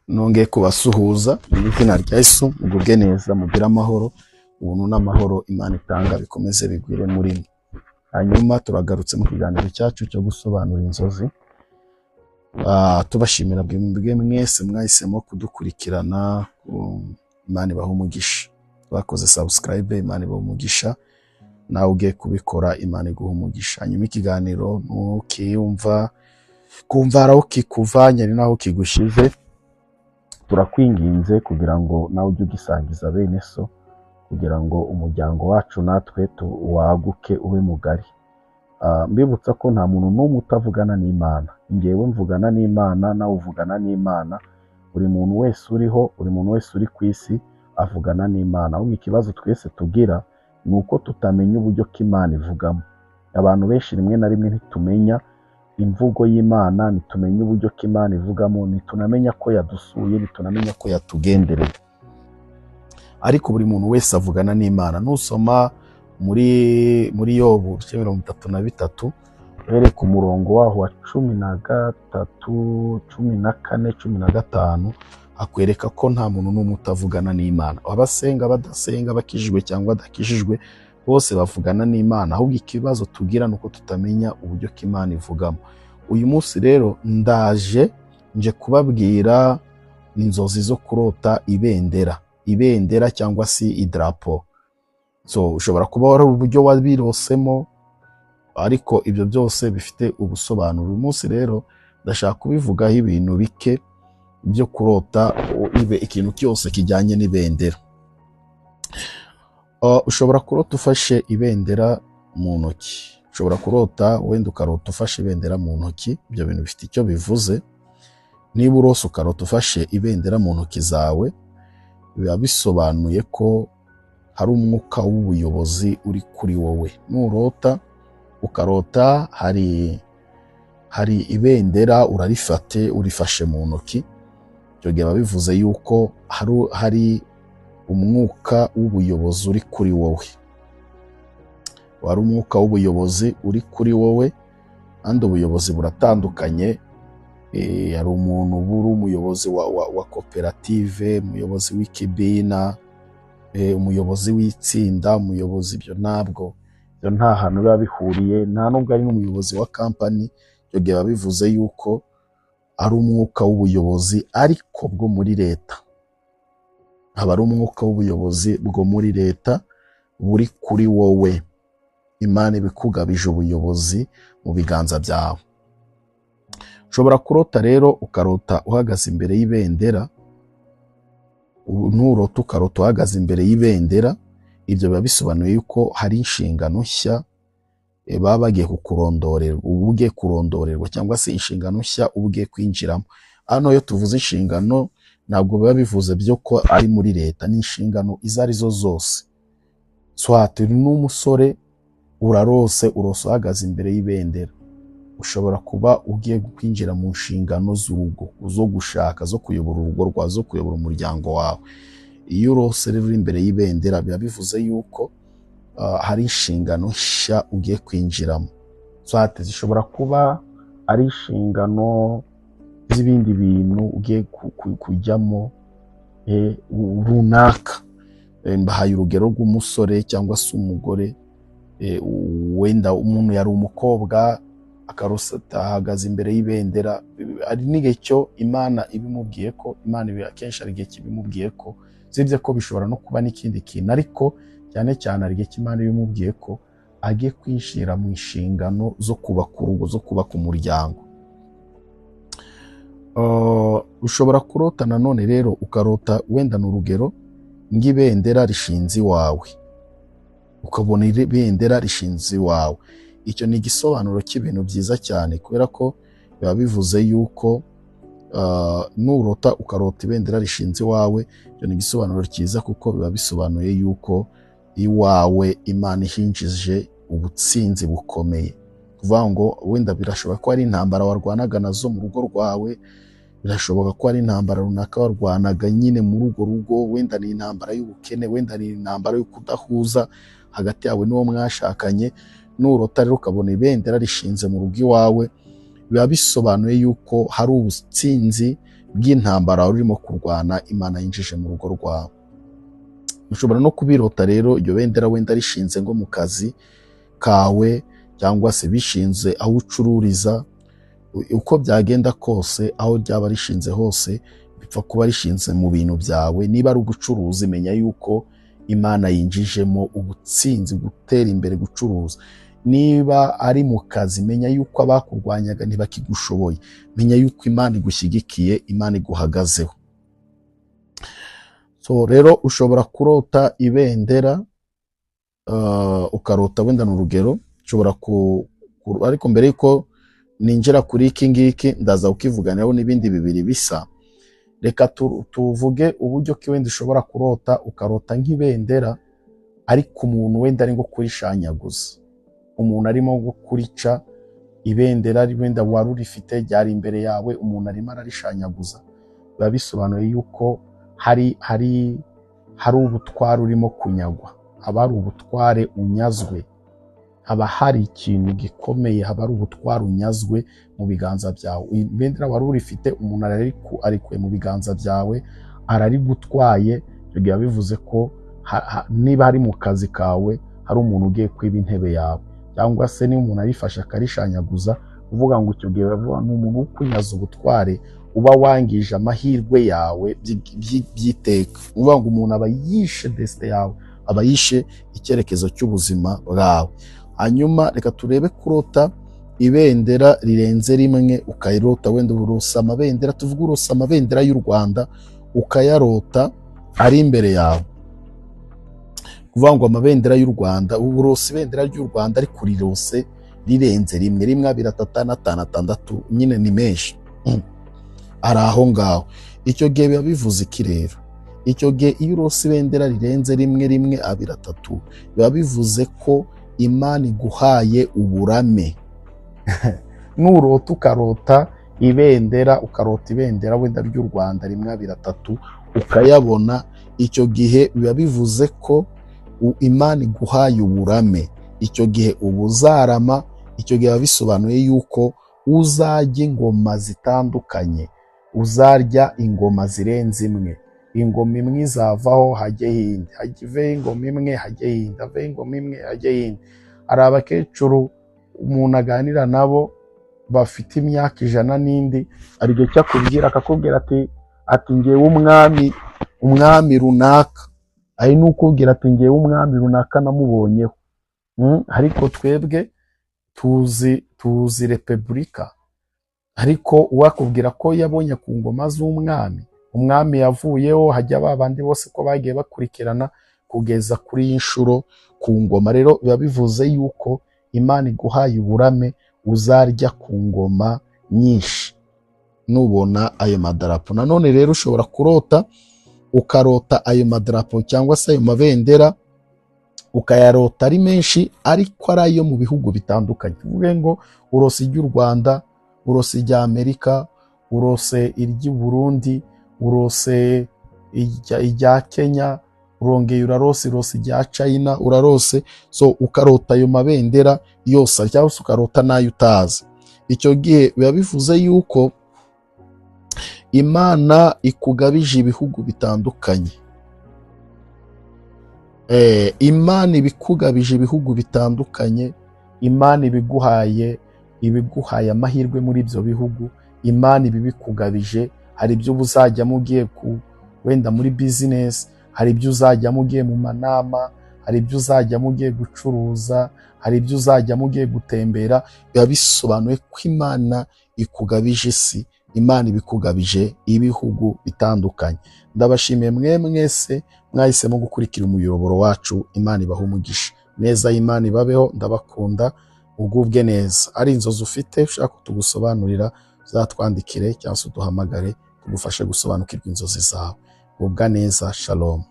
nongeye kubasuhuza mu izina rya Yesu, mugubwe neza, mugire amahoro, ubuntu n'amahoro Imana itanga bikomeze bigwire muri mwe. Hanyuma turagarutse mu kiganiro cyacu cyo gusobanura inzozi. Tubashimira bwe mwese mwahisemo kudukurikirana. Imana ibahe umugisha. Bakoze subscribe, Imana ibahe umugisha. Nawe ugiye kubikora, Imana iguhe umugisha. Hanyuma ikiganiro ntukiyumva kumva araho kikuvanye ari naho kigushize, turakwinginze kugira ngo nawe ujye ugisangiza bene so, kugira ngo umuryango wacu natwe waguke ube mugari. Mbibutsa ko nta muntu n'umwe utavugana n'Imana. Ngewe mvugana n'Imana, nawe uvugana n'Imana. Buri muntu wese uriho, buri muntu wese uri ku isi avugana n'Imana. Ahubwo ikibazo twese tugira ni uko tutamenya uburyo k'Imana ivugamo. Abantu benshi rimwe na rimwe ntitumenya imvugo y'Imana, nitumenya uburyo k'Imana ivugamo, nitunamenya ko yadusuye, nitunamenya ko yatugendereye. Ariko buri muntu wese avugana n'Imana. Nusoma muri Yobu 33 uhereye ku murongo waho wa 13, 14, 15 akwereka ko nta muntu n'umwe utavugana n'Imana. Abasenga, badasenga, bakijijwe cyangwa badakijijwe, bose bavugana n'Imana. Ahubwo ikibazo tugira nuko tutamenya uburyo k'Imana ivugamo. Uyu munsi rero nje kubabwira inzozi zo kurota ibendera cyangwa si idrapo. Ushobora kuba wari uburyo wabirosemo, ariko ibyo byose bifite ubusobanuro. Uyu munsi rero ndashaka kubivugaho ibintu bike byo kurota ikintu cyose kijyanye n'ibendera. Ushobora kurota ufashe ibendera mu ntoki. Ushobora kurota wenda ukarota ufashe ibendera mu ntoki. Ibyo bintu bifite icyo bivuze. Niba urose ukarota ufashe ibendera mu ntoki zawe, biba bisobanuye ko hari umwuka w'ubuyobozi uri kuri wowe. Nurota ukarota hari ibendera urifashe mu ntoki, ibyo biba bivuze yuko hari umwuka w'ubuyobozi uri kuri wowe. Wari umwuka w'ubuyobozi uri kuri wowe, kandi ubuyobozi buratandukanye. Hari umuntu uri umuyobozi wa koperative, umuyobozi w'ikibina, umuyobozi w'itsinda, umuyobozi. Ibyo nta hantu biba bihuriye, nta nubwo ari n'umuyobozi wa kampani. Ibyo biba bivuze yuko ari umwuka w'ubuyobozi ariko bwo muri leta. Haba ari umwuka w'ubuyobozi bwo muri leta buri kuri wowe. Imana ibikugabije ubuyobozi mu biganza byawe. Ushobora kurota rero ukarota uhagaze imbere y'ibendera. Nurota ukarota uhagaze imbere y'ibendera, ibyo biba bisobanuye yuko hari inshingano nshya baba bagiye kukurondorerwa, uba ugiye kurondorerwa, cyangwa se inshingano nshya uba ugiye kwinjiramo. Hano iyo tuvuze inshingano ntabwo biba bivuze byo ko ari muri leta, ni inshingano izo arizo zose. Swati n'umusore urose uhagaze imbere y'ibendera, ushobora kuba ugiye kwinjira mu nshingano z'urugo, zo gushaka, zo kuyobora urugo rwawe, zo kuyobora umuryango wawe. Iyo urose rero uri imbere y'ibendera, biba bivuze yuko hari inshingano nshya ugiye kwinjiramo. Swati zishobora kuba ari inshingano z'ibindi bintu ugiye kujyamo runaka. Mbahaye urugero rw'umusore cyangwa se umugore. Wenda umuntu yari umukobwa akarosata ahagaze imbere y'ibendera. Ari n'igihe cyo Imana ibimubwiye ko, Imana akenshi ari igihe kibimubwiye ko, zibye ko bishobora no kuba n'ikindi kintu, ariko cyane cyane ari igihe cy'Imana ibimubwiye ko agiye kwinjira mu inshingano zo kubaka urugo, zo kubaka umuryango. Ushobora kurota nanone rero ukarota wenda n'urugero ng'ibendera rishinze iwawe, ukabona ibendera rishinze iwawe. Icyo ni igisobanuro cy'ibintu byiza cyane, kubera ko biba bivuze yuko nurota ukarota ibendera rishinze iwawe, icyo ni igisobanuro cyiza, kuko biba bisobanuye yuko iwawe Imana ihinjije ubutsinzi bukomeye. Kuvuga ngo wenda birashoboka ko ari intambara warwanaga nazo mu rugo rwawe, birashoboka ko ari intambara runaka warwanaga nyine muri urwo rugo. Wenda ni intambara y'ubukene, wenda ni intambara yo kudahuza hagati yawe n'uwo mwashakanye. Nurota rero ukabona ibendera rishinze mu rugo iwawe, biba bisobanuye yuko hari ubutsinzi bw'intambara urimo kurwana Imana yinjije mu rugo rwawe. Ushobora no kubirota rero iryo bendera wenda rishinze ngo mu kazi kawe, cyangwa se bishinze aho ucururiza. Uko byagenda kose, aho ryaba rishinze hose, bipfa kuba rishinze mu bintu byawe. Niba ari ugucuruza, menya yuko Imana yinjijemo ubutsinzi, gutera imbere, gucuruza. Niba ari mu kazi, menya yuko abakurwanyaga ntibakigushoboye. Menya yuko Imana igushyigikiye, Imana iguhagazeho. So rero ushobora kurota ibendera, ukarota wenda n'urugero, ushobora ariko mbere yuko ninjira kuri iki ngiki ndaza ukivuganaho n'ibindi bibiri bisa. Reka tuvuge uburyo ki wenda ushobora kurota, ukarota nk'ibendera ariko umuntu wenda ari ngo kurishanyaguza. Umuntu arimo kurica ibendera wenda wari urifite ryari imbere yawe, umuntu arimo ararishanyaguza. Biba bisobanuye yuko hari ubutware urimo kunyagwa. Haba hari ubutware unyazwe, haba hari ikintu gikomeye, haba hari ubutware unyazwe mu biganza byawe. Ibendera wari urifite, umuntu arikuye mu biganza byawe, ararigutwaye. Biba bivuze ko niba ari mu kazi kawe hari umuntu ugiye kwiba intebe yawe, cyangwa se niba umuntu arifashe akarishanyaguza, uvuga ngo icyo gihe bavuga ni umuntu ukunyaza ubutware, uba wangije amahirwe yawe by'iteka. Uvuga ngo umuntu aba yishe desite yawe, aba yishe icyerekezo cy'ubuzima bwawe. Hanyuma reka turebe kurota ibendera rirenze rimwe, ukayirota wenda urosa amabendera, tuvuga urosa amabendera y'u Rwanda, ukayarota ari imbere yawe. Kuvuga ngo amabendera y'u Rwanda, urosa ibendera ry'u Rwanda ariko urirose rirenze rimwe, 1, 2, 3, 4, 5, 6, nyine ni menshi. Ari aho ngaho. Icyo gihe biba bivuze iki rero? Icyo gihe iyo urose ibendera rirenze 1, 2, 2, 3, biba bivuze ko Imana iguhaye uburame. Nurota ukarota ibendera, ukarota ibendera wenda ry'u Rwanda 1, 2, 3, ukayabona, icyo gihe biba bivuze ko Imana iguhaye uburame. Icyo gihe ubuzarama, icyo gihe biba bisobanuye yuko uzajya ingoma zitandukanye, uzarya ingoma zirenze imwe. Ingoma imwe izavaho hajye yindi, hagive ingoma imwe hajye yindi, ave ingoma imwe hajye yindi. Hari abakecuru umuntu aganira nabo bafite imyaka 100 n'indi, ari igihe cyakubwira akakubwira ati ngewe umwami runaka, ari n'ukubwira ati ngewe umwami runaka namubonyeho. Ariko twebwe tuzi repubulika, ariko uwakubwira ko yabonye ku ngoma z'umwami, umwami yavuyeho, hajya babandi bose ko bagiye bakurikirana kugeza kuri inshuro ku ngoma. Rero biba bivuze yuko Imana iguhaye uburame, uzarya ku ngoma nyinshi nubona ayo madarapo. Nanone rero ushobora kurota, ukarota ayo madarapo cyangwa se ayo mabendera, ukayarota ari menshi ariko ari ayo mu bihugu bitandukanye. Tuvuge ngo urose iry'u Rwanda, urose irya Amerika, urose iry'i Burundi, urose irya Kenya, urongeye urarose irya China, urarose. So ukarota ayo mabendera yose, cyangwa se ukarota n'ayo utazi. Icyo gihe biba bivuze yuko Imana ikugabije ibihugu bitandukanye. Imana ibikugabije ibihugu bitandukanye, Imana ibiguhaye amahirwe muri ibyo bihugu, Imana ibikugabije. Hari ibyo uzajyamo ugiye wenda muri business, hari ibyo uzajyamo ugiye mu manama, hari ibyo uzajyamo ugiye gucuruza, hari ibyo uzajyamo ugiye gutembera. Biba bisobanuye ko Imana ikugabije isi, Imana ibikugabije ibihugu bitandukanye. Ndabashimiye mwese mwahisemo gukurikira umuyoboro wacu. Imana ibahe umugisha. Neza y'Imana ibabeho. Ndabakunda, ugubwe neza. Ari inzozi ufite ushaka tugusobanurira, uzatwandikire cyangwa se uduhamagare tugufashe gusobanukirwa inzozi zawe. Ubwa neza. Shalom.